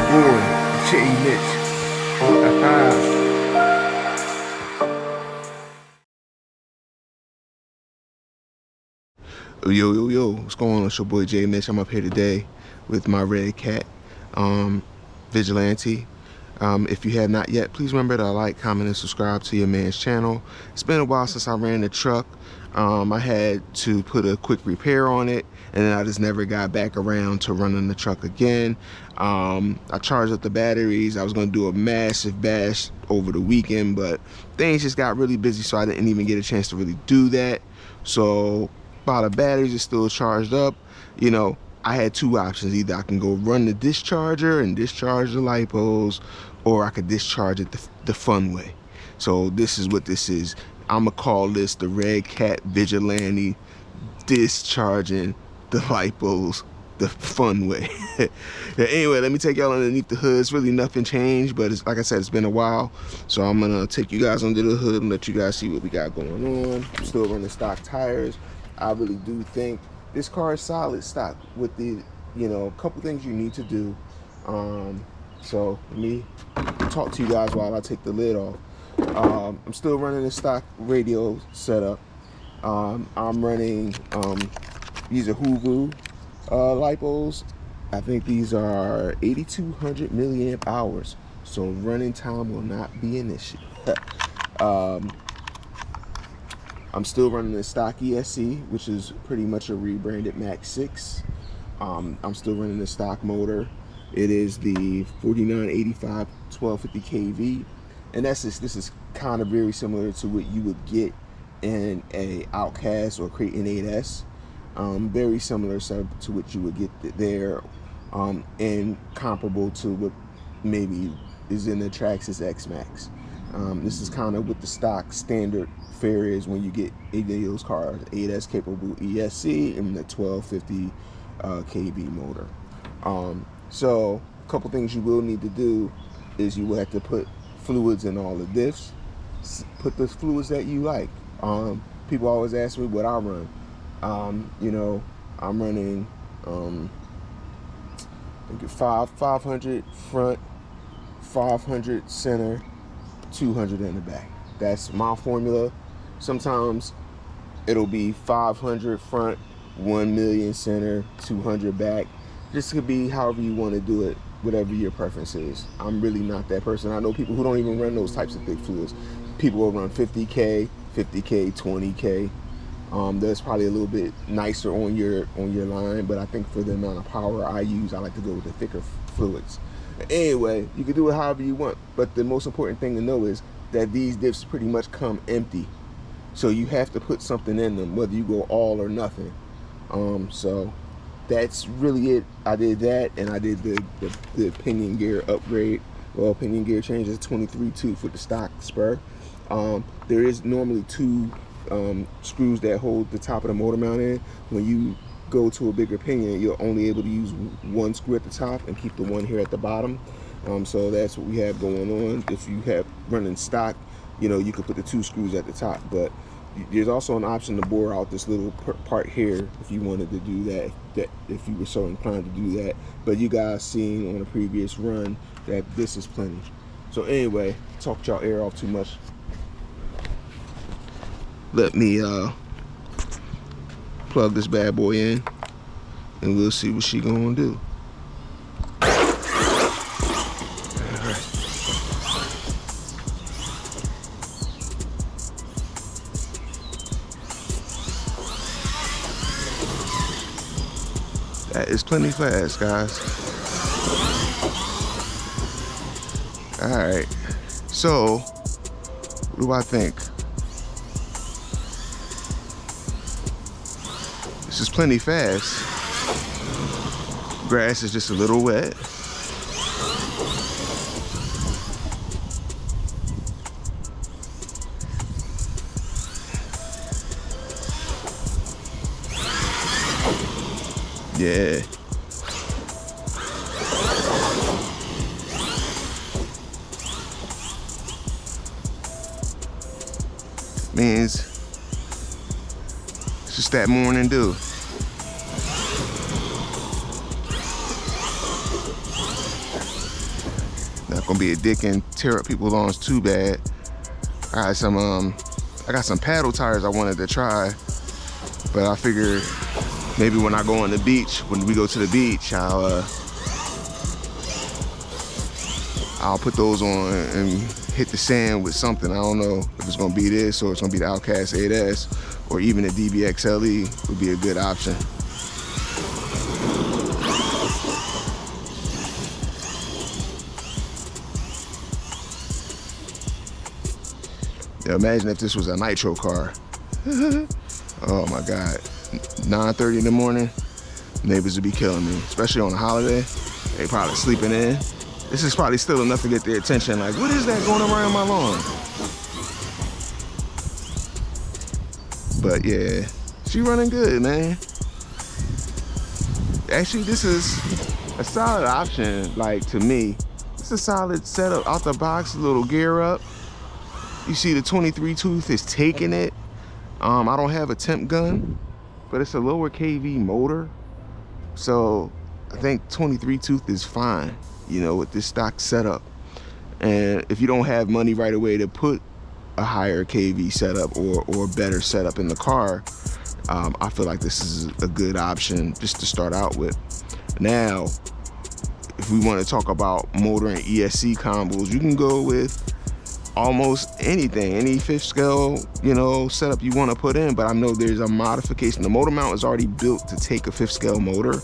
boy, Jay Mitch. Yo, what's going on? It's your boy Jay Mitch. I'm up here today with my Redcat Vigilante. If you have not yet, please remember to like, comment, and subscribe to your man's channel. It's been a while since I ran the truck. I had to put a quick repair on it, and then I just never got back around to running the truck again. I charged up the batteries. I was going to do a massive bash over the weekend, but things just got really busy, so I didn't even get a chance to really do that. So while the batteries are still charged up, you know, I had two options. Either I can go run the discharger and discharge the lipos, or I could discharge it the fun way. So this is what this is. I'm gonna call this the Redcat Vigilante discharging the lipos the fun way. Anyway, let me take y'all underneath the hood. It's really nothing changed, but it's, like I said, it's been a while. So I'm gonna take you guys under the hood and let you guys see what we got going on. I'm still running stock tires. I really do think this car is solid stock with the, you know, a couple things you need to do. So let me talk to you guys while I take the lid off. I'm still running the stock radio setup. I'm running these are Hoovu lipos. I think these are 8200 milliamp hours, so running time will not be an issue. I'm still running the stock ESC, which is pretty much a rebranded Max 6. I'm still running the stock motor. It is the 4985 1250 kV, and this is kind of very similar to what you would get in a Outcast or Creighton 8S. Very similar setup to what you would get there, and comparable to what maybe is in the Traxxas X-Max. This is kind of what the stock standard fare is when you get either of those cars, 8S capable ESC and the 1250 kV motor. So a couple things you will need to do is you will have to put fluids in all of this. Put the fluids that you like. People always ask me what I run. You know, I'm running 500 front, 500 center, 200 in the back. That's my formula. Sometimes it'll be 500 front, 1 million center, 200 back. This could be however you want to do it, whatever your preference is. I'm really not that person. I know people who don't even run those types of big fluids. People will run 50K, 20K. That's probably a little bit nicer on your line, but I think for the amount of power I use, I like to go with the thicker fluids. Anyway, you can do it however you want, but the most important thing to know is that these diffs pretty much come empty, so you have to put something in them, whether you go all or nothing. So that's really it. I did that, and I did the pinion gear upgrade. Well, pinion gear changes 23 tooth with the stock spur. There is normally two screws that hold the top of the motor mount in. When you go to a bigger pinion, you're only able to use one screw at the top and keep the one here at the bottom. So that's what we have going on. If you have running stock, you know, you could put the two screws at the top, but there's also an option to bore out this little part here if you wanted to do that, if you were so inclined to do that. But you guys seen on a previous run that this is plenty. So anyway, talk y'all ear off too much. Let me plug this bad boy in, and we'll see what she gonna do. That is plenty fast, guys. All right, so what do I think? This is plenty fast. Grass is just a little wet. Yeah. Means it's just that morning dew. gonna be a dick and tear up people's lawns too bad. I got some paddle tires I wanted to try, but I figured maybe when I go on the beach, when we go to the beach, I'll put those on and hit the sand with something. I don't know if it's gonna be this or it's gonna be the Outcast 8S or even the DBXLE would be a good option. Yeah, imagine if this was a nitro car. Oh my God. 9:30 in the morning, neighbors would be killing me, especially on a holiday. They probably sleeping in. This is probably still enough to get their attention. Like, what is that going around my lawn? But yeah, she running good, man. Actually, this is a solid option, like to me. It's a solid setup out the box, a little gear up. You see the 23 tooth is taking it. I don't have a temp gun, but it's a lower KV motor. So I think 23 tooth is fine, you know, with this stock setup. And if you don't have money right away to put a higher KV setup or better setup in the car, I feel like this is a good option just to start out with. Now, if we want to talk about motor and ESC combos, you can go with almost anything, any 5th scale, you know, setup you want to put in. But I know there's a modification. The motor mount is already built to take a 5th scale motor,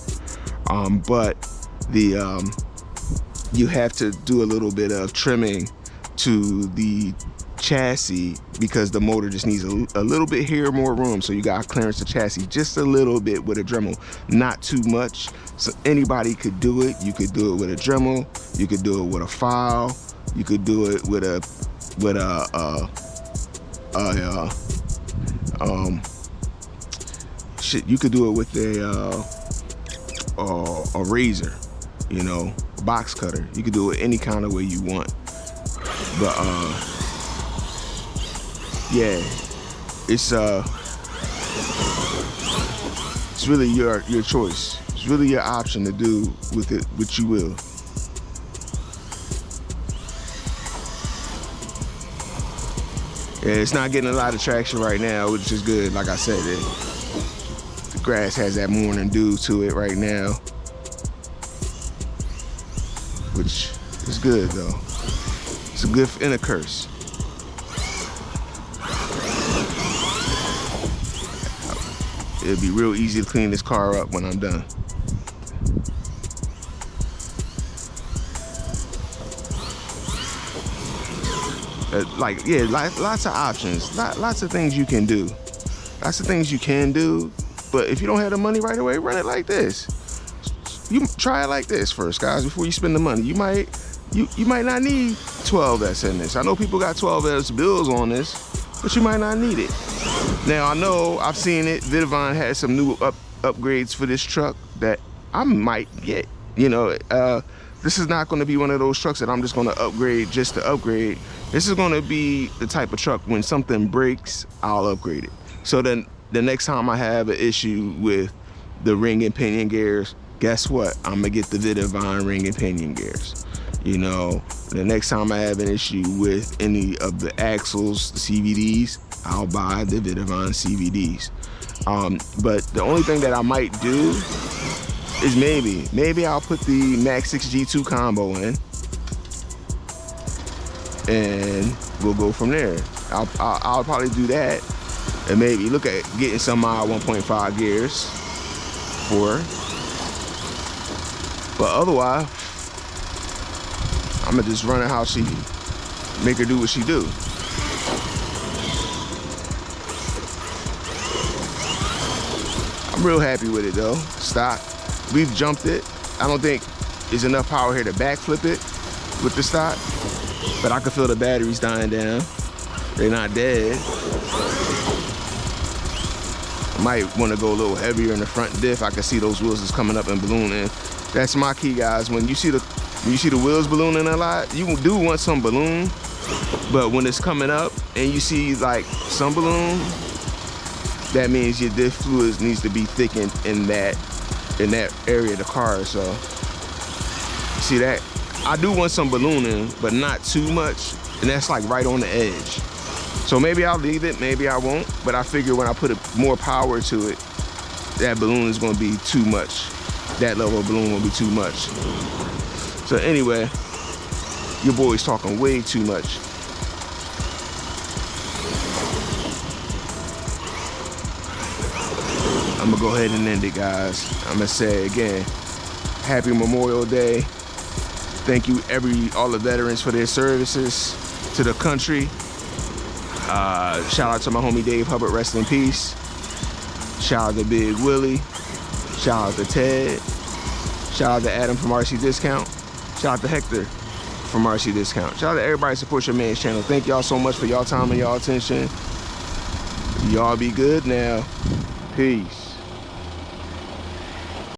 but you have to do a little bit of trimming to the chassis because the motor just needs a little bit here, more room. So you got clearance the chassis just a little bit with a Dremel, not too much. So anybody could do it. You could do it with a Dremel, you could do it with a file, you could do it with a you could do it with a razor, you know, box cutter. You could do it any kind of way you want. But yeah, it's really your choice. It's really your option to do with it what you will. Yeah, it's not getting a lot of traction right now, which is good. Like I said, the grass has that morning dew to it right now, which is good though. It's a gift and a curse. It'll be real easy to clean this car up when I'm done. Like, yeah, lots of options, lots of things you can do. Lots of things you can do, but if you don't have the money right away, run it like this. You try it like this first, guys, before you spend the money. You might not need 12S in this. I know people got 12S bills on this, but you might not need it. Now, I know I've seen it. Vidivine has some new upgrades for this truck that I might get. You know, this is not going to be one of those trucks that I'm just going to upgrade just to upgrade. This is going to be the type of truck when something breaks, I'll upgrade it. So then the next time I have an issue with the ring and pinion gears, guess what? I'm going to get the Vidivine ring and pinion gears. You know, the next time I have an issue with any of the axles, the CVDs, I'll buy the Vidivine CVDs. But the only thing that I might do is maybe I'll put the Max 6 G2 combo in, and we'll go from there. I'll probably do that, and maybe look at getting some mild 1.5 gears for her. But otherwise, I'm gonna just run it how she, make her do what she do. I'm real happy with it though. Stock, we've jumped it. I don't think there's enough power here to backflip it with the stock, but I can feel the batteries dying down. They're not dead. I might want to go a little heavier in the front diff. I can see those wheels is coming up and ballooning. That's my key, guys. When you see the wheels ballooning a lot, you do want some balloon, but when it's coming up and you see like some balloon, that means your diff fluid needs to be thickened in that area of the car. So see that I do want some ballooning, but not too much. And that's like right on the edge. So maybe I'll leave it, maybe I won't. But I figure when I put more power to it, that balloon is gonna be too much. That level of balloon will be too much. So anyway, your boy's talking way too much. I'm gonna go ahead and end it, guys. I'm gonna say again, happy Memorial Day. Thank you all the veterans for their services to the country. Shout out to my homie Dave Hubbard, rest in peace. Shout out to Big Willie. Shout out to Ted. Shout out to Adam from RC Discount. Shout out to Hector from RC Discount. Shout out to everybody who supports your man's channel. Thank y'all so much for y'all time and y'all attention. Y'all be good now. Peace.